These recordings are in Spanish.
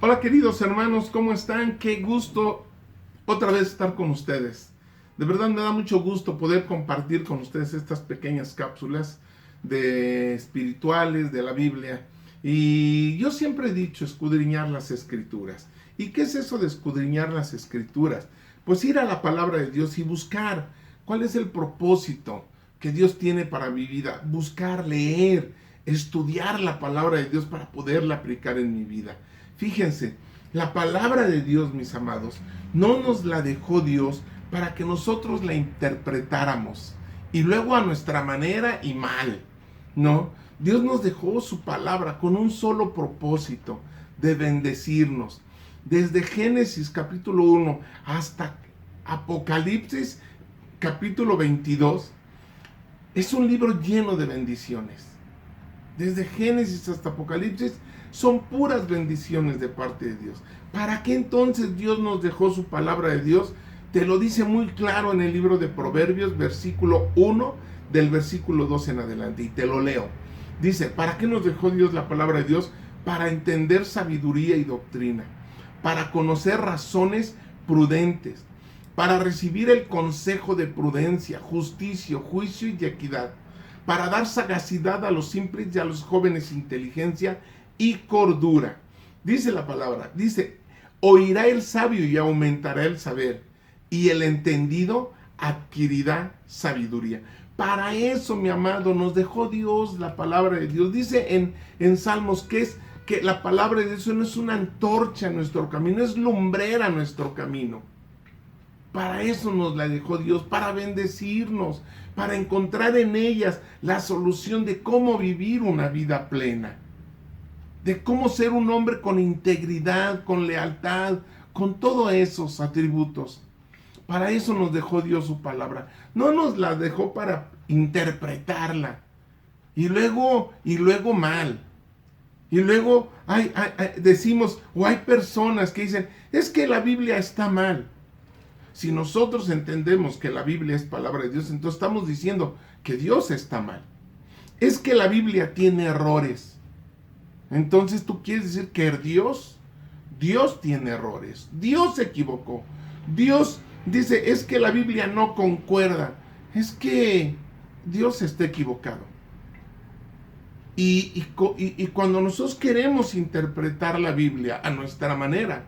Hola queridos hermanos, ¿cómo están? Qué gusto otra vez estar con ustedes. De verdad me da mucho gusto poder compartir con ustedes estas pequeñas cápsulas de espirituales de la Biblia. Y yo siempre he dicho escudriñar las escrituras. ¿Y qué es eso de escudriñar las escrituras? Pues ir a la palabra de Dios y buscar cuál es el propósito que Dios tiene para mi vida. Buscar, leer, estudiar la palabra de Dios para poderla aplicar en mi vida. Fíjense, la palabra de Dios, mis amados, no nos la dejó Dios para que nosotros la interpretáramos y luego a nuestra manera y mal. No, Dios nos dejó su palabra con un solo propósito, de bendecirnos. Desde Génesis capítulo 1 hasta Apocalipsis capítulo 22, es un libro lleno de bendiciones. Desde Génesis hasta Apocalipsis son puras bendiciones de parte de Dios. ¿Para qué entonces Dios nos dejó su palabra de Dios? Te lo dice muy claro en el libro de Proverbios, versículo 1, del versículo 2 en adelante, y te lo leo. Dice, ¿para qué nos dejó Dios la palabra de Dios? Para entender sabiduría y doctrina, para conocer razones prudentes, para recibir el consejo de prudencia, justicia, juicio y equidad, para dar sagacidad a los simples y a los jóvenes inteligencia y cordura. Dice la palabra, dice, oirá el sabio y aumentará el saber, y el entendido adquirirá sabiduría. Para eso, mi amado, nos dejó Dios la palabra de Dios. Dice en Salmos que la palabra de Dios no es una antorcha en nuestro camino, es lumbrera en nuestro camino. Para eso nos la dejó Dios, para bendecirnos, para encontrar en ellas la solución de cómo vivir una vida plena, de cómo ser un hombre con integridad, con lealtad, con todos esos atributos. Para eso nos dejó Dios su palabra. No nos la dejó para interpretarla y luego mal. Y luego decimos, o hay personas que dicen, es que la Biblia está mal. Si nosotros entendemos que la Biblia es palabra de Dios, entonces estamos diciendo que Dios está mal. Es que la Biblia tiene errores. Entonces tú quieres decir que Dios tiene errores. Dios se equivocó. Dios dice, es que la Biblia no concuerda. Es que Dios está equivocado. Y cuando nosotros queremos interpretar la Biblia a nuestra manera,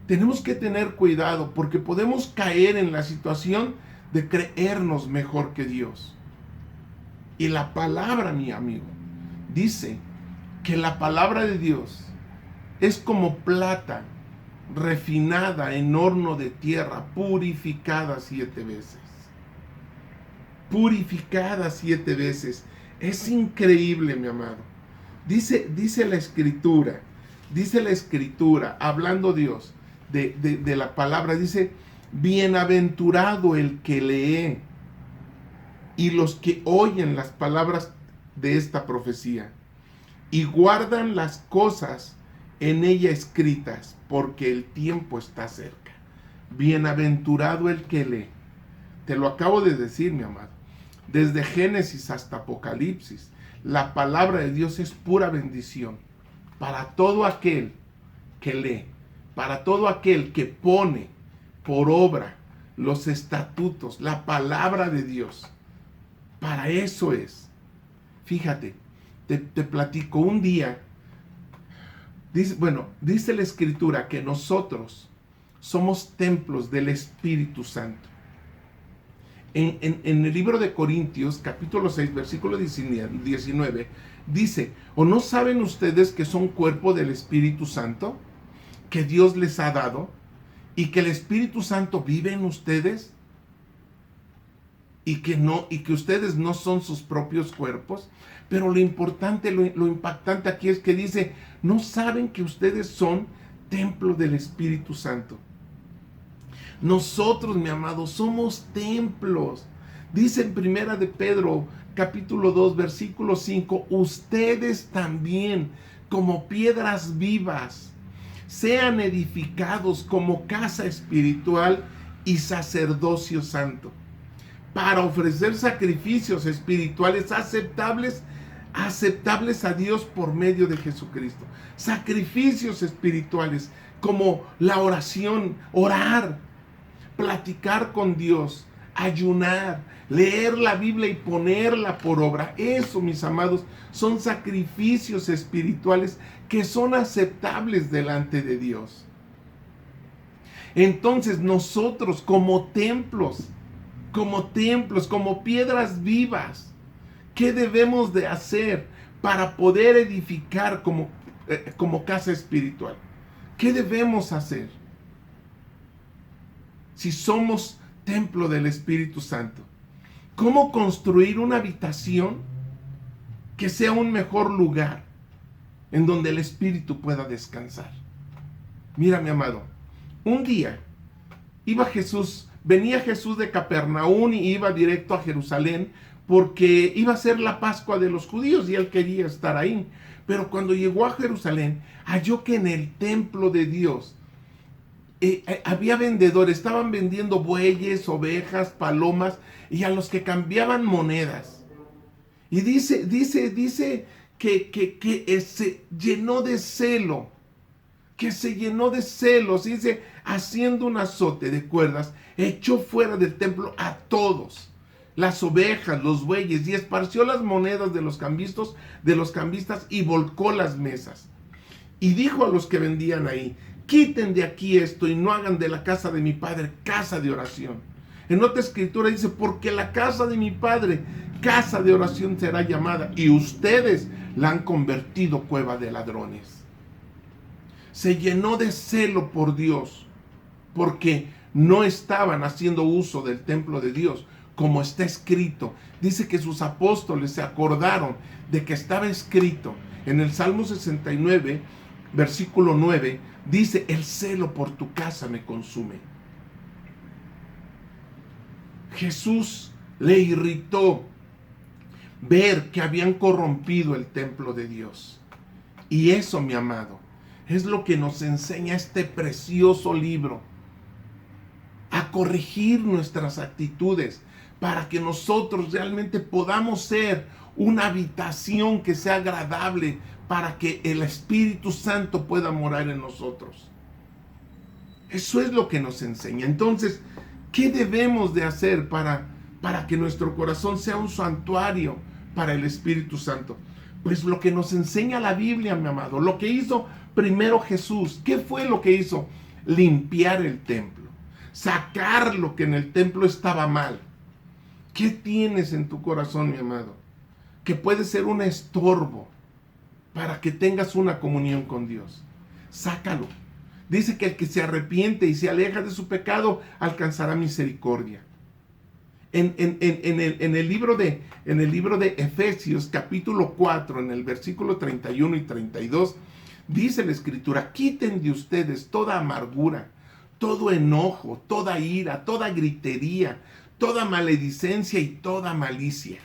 tenemos que tener cuidado porque podemos caer en la situación de creernos mejor que Dios. Y la palabra, mi amigo, dice que la palabra de Dios es como plata refinada en horno de tierra, purificada 7 veces. Purificada 7 veces. Es increíble, mi amado. Dice la escritura, hablando Dios de la palabra, dice, bienaventurado el que lee y los que oyen las palabras de esta profecía y guardan las cosas en ella escritas, porque el tiempo está cerca. Bienaventurado el que lee. Te lo acabo de decir, mi amado. Desde Génesis hasta Apocalipsis, la palabra de Dios es pura bendición para todo aquel que lee, para todo aquel que pone por obra los estatutos, la palabra de Dios. Para eso es. Fíjate, te platico un día. Dice la Escritura que nosotros somos templos del Espíritu Santo. En el libro de Corintios, capítulo 6, versículo 19, dice, ¿o no saben ustedes que son cuerpo del Espíritu Santo, que Dios les ha dado, y que el Espíritu Santo vive en ustedes, y que ustedes no son sus propios cuerpos? Pero lo importante, lo impactante aquí es que dice, ¿no saben que ustedes son templo del Espíritu Santo? Nosotros, mi amado, somos templos. Dice en Primera de Pedro, capítulo 2, versículo 5, ustedes también, como piedras vivas, sean edificados como casa espiritual y sacerdocio santo, para ofrecer sacrificios espirituales aceptables aceptables a Dios por medio de Jesucristo. Sacrificios espirituales como la oración, orar, platicar con Dios, ayunar, leer la Biblia y ponerla por obra. Eso, mis amados, son sacrificios espirituales que son aceptables delante de Dios. Entonces nosotros como templos, como piedras vivas, ¿qué debemos de hacer para poder edificar como casa espiritual? ¿Qué debemos hacer? Si somos templo del Espíritu Santo, ¿cómo construir una habitación que sea un mejor lugar en donde el Espíritu pueda descansar? Mira, mi amado, un día venía Jesús de Capernaum y iba directo a Jerusalén porque iba a ser la Pascua de los judíos y él quería estar ahí. Pero cuando llegó a Jerusalén, halló que en el templo de Dios había vendedores, estaban vendiendo bueyes, ovejas, palomas, y a los que cambiaban monedas. Y dice que se llenó de celo, dice, haciendo un azote de cuerdas, echó fuera del templo a todos, las ovejas, los bueyes, y esparció las monedas de los cambistas y volcó las mesas. Y dijo a los que vendían ahí: quiten de aquí esto y no hagan de la casa de mi padre casa de oración. En otra escritura dice: porque la casa de mi padre casa de oración será llamada, y ustedes la han convertido cueva de ladrones. Se llenó de celo por Dios, porque no estaban haciendo uso del templo de Dios, como está escrito. Dice que sus apóstoles se acordaron de que estaba escrito en el Salmo 69, versículo 9, dice: el celo por tu casa me consume. Jesús le irritó ver que habían corrompido el templo de Dios. Y eso, mi amado, es lo que nos enseña este precioso libro: a corregir nuestras actitudes para que nosotros realmente podamos ser una habitación que sea agradable, para que el Espíritu Santo pueda morar en nosotros. Eso es lo que nos enseña. Entonces, ¿qué debemos de hacer para que nuestro corazón sea un santuario para el Espíritu Santo? Pues lo que nos enseña la Biblia, mi amado. Lo que hizo primero Jesús. ¿Qué fue lo que hizo? Limpiar el templo. Sacar lo que en el templo estaba mal. ¿Qué tienes en tu corazón, mi amado? Que puede ser un estorbo para que tengas una comunión con Dios. Sácalo. Dice que el que se arrepiente y se aleja de su pecado alcanzará misericordia. En el libro de Efesios, capítulo 4, en el versículo 31 y 32, dice la Escritura: quiten de ustedes toda amargura, todo enojo, toda ira, toda gritería, toda maledicencia y toda malicia.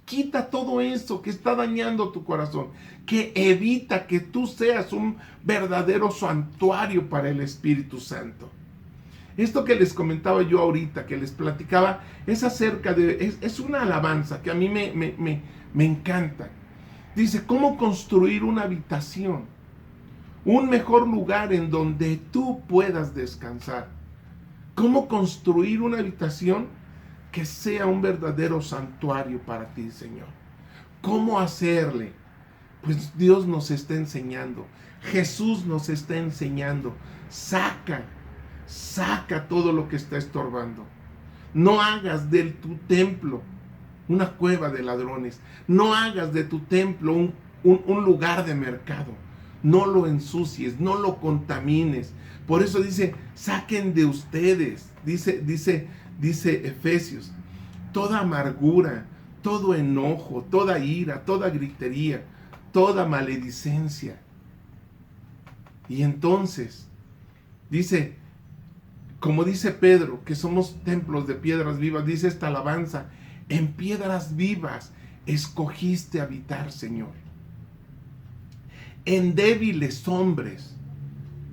Quita todo eso que está dañando tu corazón, que evita que tú seas un verdadero santuario para el Espíritu Santo. Esto que les comentaba yo ahorita, que les platicaba, es acerca de, es una alabanza que a mí me encanta. Dice: ¿cómo construir una habitación? Un mejor lugar en donde tú puedas descansar. ¿Cómo construir una habitación que sea un verdadero santuario para ti, Señor? ¿Cómo hacerle? Pues Dios nos está enseñando. Jesús nos está enseñando. Saca todo lo que está estorbando. No hagas de tu templo una cueva de ladrones. No hagas de tu templo un lugar de mercado. No lo ensucies, no lo contamines. Por eso dice: saquen de ustedes, dice Efesios, toda amargura, todo enojo, toda ira, toda gritería, toda maledicencia. Y entonces dice, como dice Pedro, que somos templos de piedras vivas, dice esta alabanza: en piedras vivas escogiste habitar, Señor. En débiles hombres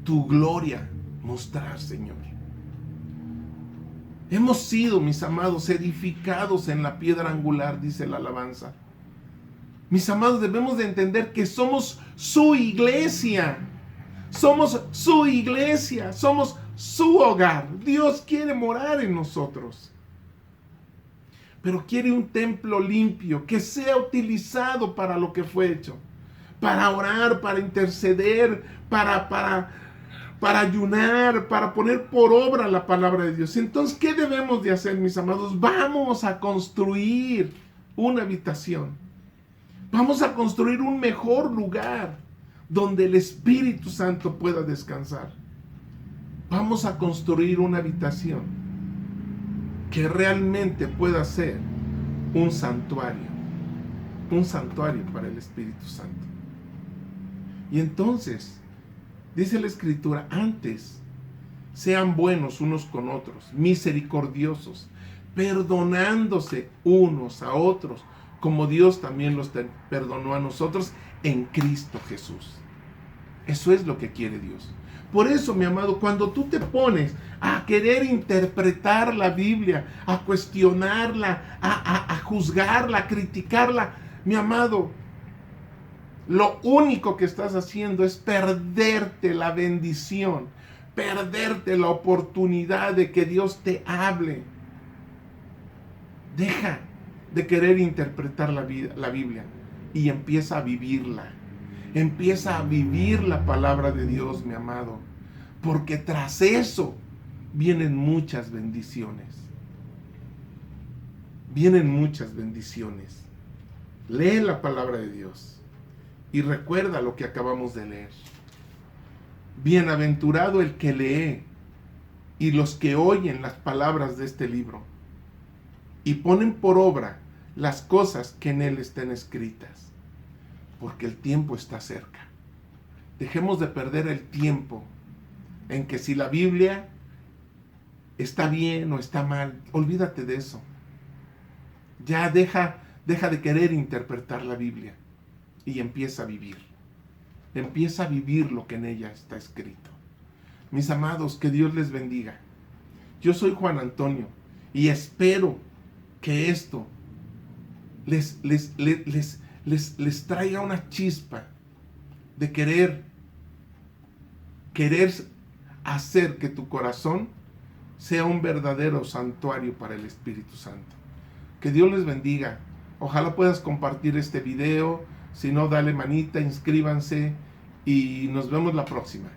tu gloria mostrar, Señor. Hemos sido, mis amados, edificados en la piedra angular, dice la alabanza. Mis amados, debemos de entender que somos su iglesia. Somos su iglesia, somos su hogar. Dios quiere morar en nosotros. Pero quiere un templo limpio, que sea utilizado para lo que fue hecho. Para orar, para interceder, para ayunar, para poner por obra la palabra de Dios. Entonces, ¿qué debemos de hacer, mis amados? Vamos a construir una habitación. Vamos a construir un mejor lugar donde el Espíritu Santo pueda descansar. Vamos a construir una habitación que realmente pueda ser un santuario para el Espíritu Santo. Y entonces, dice la Escritura, antes, sean buenos unos con otros, misericordiosos, perdonándose unos a otros, como Dios también los perdonó a nosotros en Cristo Jesús. Eso es lo que quiere Dios. Por eso, mi amado, cuando tú te pones a querer interpretar la Biblia, a cuestionarla, a juzgarla, a criticarla, mi amado, lo único que estás haciendo es perderte la bendición, perderte la oportunidad de que Dios te hable. Deja de querer interpretar la Biblia y empieza a vivirla. Empieza a vivir la palabra de Dios, mi amado, porque tras eso vienen muchas bendiciones. Vienen muchas bendiciones. Lee la palabra de Dios y recuerda lo que acabamos de leer. Bienaventurado el que lee y los que oyen las palabras de este libro y ponen por obra las cosas que en él estén escritas, porque el tiempo está cerca. Dejemos de perder el tiempo en que si la Biblia está bien o está mal, olvídate de eso. Ya deja de querer interpretar la Biblia y empieza a vivir. Empieza a vivir lo que en ella está escrito. Mis amados, que Dios les bendiga. Yo soy Juan Antonio y espero que esto les traiga una chispa de querer hacer que tu corazón sea un verdadero santuario para el Espíritu Santo. Que Dios les bendiga. Ojalá puedas compartir este video. Si no, dale manita, inscríbanse y nos vemos la próxima.